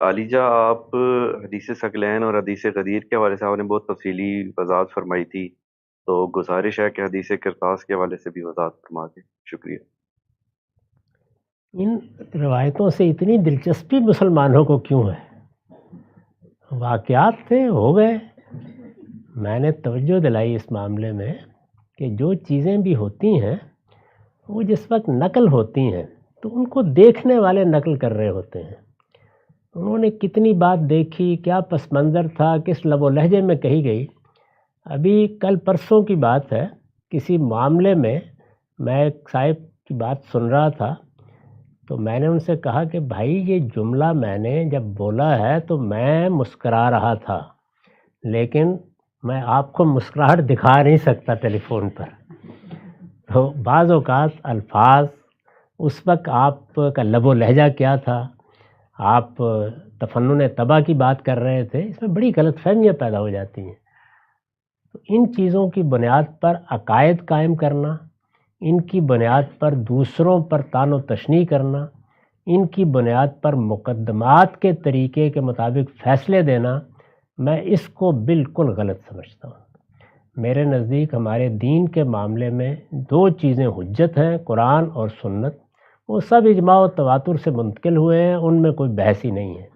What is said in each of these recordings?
عالیجہ آپ حدیث ثقلین اور حدیث غدیر کے حوالے سے آپ نے بہت تفصیلی وضاحت فرمائی تھی، تو گزارش ہے کہ حدیث کرتاس کے حوالے سے بھی وضاحت فرما دیں۔ شکریہ۔ ان روایتوں سے اتنی دلچسپی مسلمانوں کو کیوں ہے؟ واقعات تھے، ہو گئے۔ میں نے توجہ دلائی اس معاملے میں کہ جو چیزیں بھی ہوتی ہیں وہ جس وقت نقل ہوتی ہیں تو ان کو دیکھنے والے نقل کر رہے ہوتے ہیں۔ انہوں نے کتنی بات دیکھی، کیا پس منظر تھا، کس لب و لہجے میں کہی گئی۔ ابھی کل پرسوں کی بات ہے، کسی معاملے میں ایک صاحب کی بات سن رہا تھا، تو میں نے ان سے کہا کہ بھائی یہ جملہ میں نے جب بولا ہے تو میں مسکرا رہا تھا، لیکن میں آپ کو مسکراہٹ دکھا نہیں سکتا ٹیلی فون پر۔ تو بعض اوقات الفاظ، اس وقت آپ کا لب و لہجہ کیا تھا، آپ تفنن طبع کی بات کر رہے تھے، اس میں بڑی غلط فہمیاں پیدا ہو جاتی ہیں۔ تو ان چیزوں کی بنیاد پر عقائد قائم کرنا، ان کی بنیاد پر دوسروں پر طعن و تشنیع کرنا، ان کی بنیاد پر مقدمات کے طریقے کے مطابق فیصلے دینا، میں اس کو بالکل غلط سمجھتا ہوں۔ میرے نزدیک ہمارے دین کے معاملے میں دو چیزیں حجت ہیں، قرآن اور سنت، وہ سب اجماع و تواتر سے منتقل ہوئے ہیں، ان میں کوئی بحث ہی نہیں ہے۔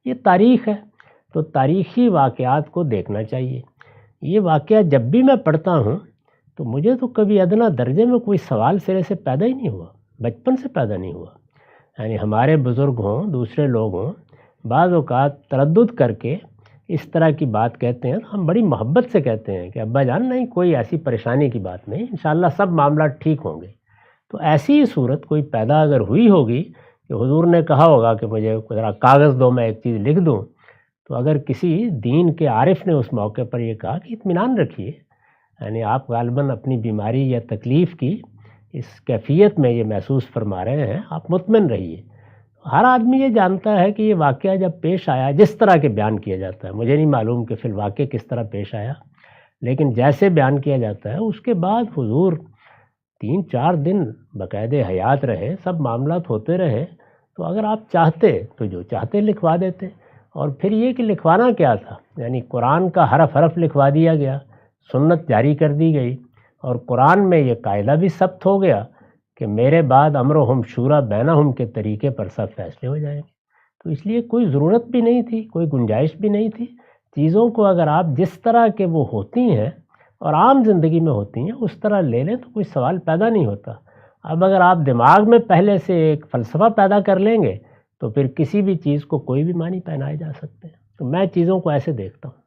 یہ تاریخ ہے تو تاریخی واقعات کو دیکھنا چاہیے۔ یہ واقعہ جب بھی میں پڑھتا ہوں تو مجھے تو کبھی ادنا درجے میں کوئی سوال سرے سے پیدا ہی نہیں ہوا، بچپن سے پیدا نہیں ہوا۔ یعنی ہمارے بزرگ ہوں، دوسرے لوگ ہوں، بعض اوقات تردد کر کے اس طرح کی بات کہتے ہیں تو ہم بڑی محبت سے کہتے ہیں کہ ابا جان نہیں، کوئی ایسی پریشانی کی بات نہیں، انشاءاللہ سب معاملات ٹھیک ہوں گے۔ تو ایسی ہی صورت کوئی پیدا اگر ہوئی ہوگی کہ حضور نے کہا ہوگا کہ مجھے ذرا کاغذ دو، میں ایک چیز لکھ دوں، تو اگر کسی دین کے عارف نے اس موقع پر یہ کہا کہ اطمینان رکھیے، یعنی آپ غالباً اپنی بیماری یا تکلیف کی اس کیفیت میں یہ محسوس فرما رہے ہیں، آپ مطمئن رہیے۔ ہر آدمی یہ جانتا ہے کہ یہ واقعہ جب پیش آیا، جس طرح کے بیان کیا جاتا ہے، مجھے نہیں معلوم کہ فی الواقع کس طرح پیش آیا، لیکن جیسے بیان کیا جاتا ہے اس کے بعد حضور 3-4 دن باقاعد حیات رہے، سب معاملات ہوتے رہے، تو اگر آپ چاہتے تو جو چاہتے لکھوا دیتے۔ اور پھر یہ کہ لکھوانا کیا تھا، یعنی قرآن کا حرف حرف لکھوا دیا گیا، سنت جاری کر دی گئی، اور قرآن میں یہ قاعدہ بھی ثبت ہو گیا کہ میرے بعد امرہم شورا بینہم کے طریقے پر سب فیصلے ہو جائیں گے۔ تو اس لیے کوئی ضرورت بھی نہیں تھی، کوئی گنجائش بھی نہیں تھی۔ چیزوں کو اگر آپ جس طرح کے وہ ہوتی ہیں اور عام زندگی میں ہوتی ہیں اس طرح لے لیں تو کوئی سوال پیدا نہیں ہوتا۔ اب اگر آپ دماغ میں پہلے سے ایک فلسفہ پیدا کر لیں گے تو پھر کسی بھی چیز کو کوئی بھی معنی پہنائے جا سکتے ہیں۔ تو میں چیزوں کو ایسے دیکھتا ہوں۔